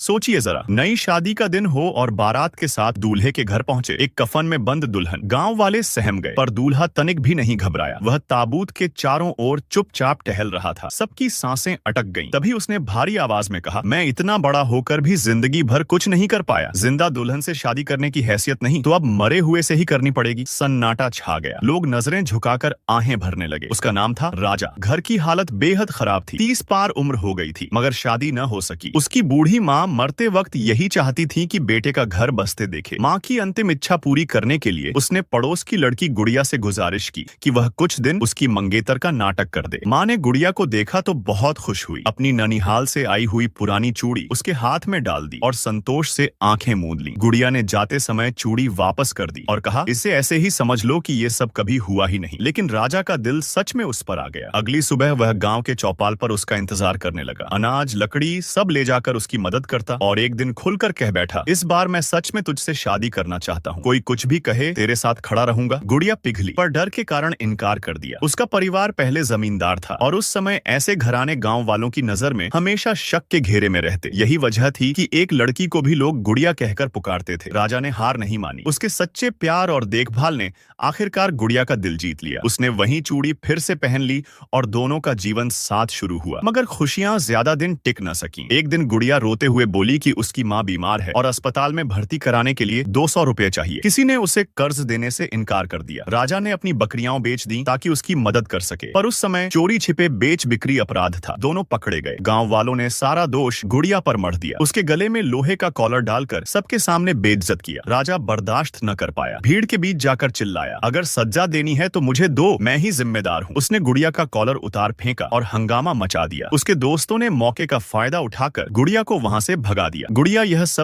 सोचिए जरा, नई शादी का दिन हो और बारात के साथ दूल्हे के घर पहुंचे एक कफन में बंद दुल्हन। गांव वाले सहम गए, पर दूल्हा तनिक भी नहीं घबराया। वह ताबूत के चारों ओर चुपचाप टहल रहा था। सबकी सांसें अटक गईं। तभी उसने भारी आवाज में कहा, मैं इतना बड़ा होकर भी जिंदगी भर कुछ नहीं कर पाया। जिंदा दुल्हन से शादी करने की हैसियत नहीं तो अब मरे हुए से ही करनी पड़ेगी। सन्नाटा छा गया। लोग नजरें झुकाकर आहें भरने लगे। उसका नाम था राजा। घर की हालत बेहद खराब थी। 30 पार उम्र हो गई थी, मगर शादी न हो सकी। उसकी बूढ़ी माँ मरते वक्त यही चाहती थी कि बेटे का घर बसते देखे। माँ की अंतिम इच्छा पूरी करने के लिए उसने पड़ोस की लड़की गुड़िया से गुजारिश की कि वह कुछ दिन उसकी मंगेतर का नाटक कर दे। माँ ने गुड़िया को देखा तो बहुत खुश हुई। अपनी ननिहाल से आई हुई पुरानी चूड़ी उसके हाथ में डाल दी और संतोष से आंखें मूंद ली। गुड़िया ने जाते समय चूड़ी वापस कर दी और कहा, इसे ऐसे ही समझ लो कि ये सब कभी हुआ ही नहीं। लेकिन राजा का दिल सच में उस पर आ गया। अगली सुबह वह गांव के चौपाल पर उसका इंतजार करने लगा। अनाज, लकड़ी सब ले जाकर उसकी मदद करता और एक दिन खुलकर कह बैठा, इस बार मैं सच में तुझसे शादी करना चाहता हूँ। कोई कुछ भी कहे, तेरे साथ खड़ा रहूंगा। गुड़िया पिघली, पर डर के कारण इनकार कर दिया। उसका परिवार पहले जमींदार था और उस समय ऐसे घराने गांव वालों की नजर में हमेशा शक के घेरे में रहते। यही वजह थी कि एक लड़की को भी लोग गुड़िया कहकर पुकारते थे। राजा ने हार नहीं मानी। उसके सच्चे प्यार और देखभाल ने आखिरकार गुड़िया का दिल जीत लिया। उसने वही चूड़ी फिर से पहन ली और दोनों का जीवन साथ शुरू हुआ। मगर खुशियां ज्यादा दिन टिक न सकी। एक दिन गुड़िया रोते हुए बोली कि उसकी माँ बीमार है और अस्पताल में भर्ती कराने के लिए 200 रुपए चाहिए। किसी ने उसे कर्ज देने से इनकार कर दिया। राजा ने अपनी बकरियां बेच दी ताकि उसकी मदद कर सके, पर उस समय चोरी छिपे बेच बिक्री अपराध था। दोनों पकड़े गए। गांव वालों ने सारा दोष गुड़िया पर मढ़ दिया। उसके गले में लोहे का कॉलर डालकर सबके सामने बेइज्जत किया। राजा बर्दाश्त न कर पाया। भीड़ के बीच जाकर चिल्लाया, अगर सज्जा देनी है तो मुझे दो, मैं ही जिम्मेदार हूँ। उसने गुड़िया का कॉलर उतार फेंका और हंगामा मचा दिया। उसके दोस्तों ने मौके का फायदा उठाकर गुड़िया को वहां से भगा दिया। गुड़िया यह सब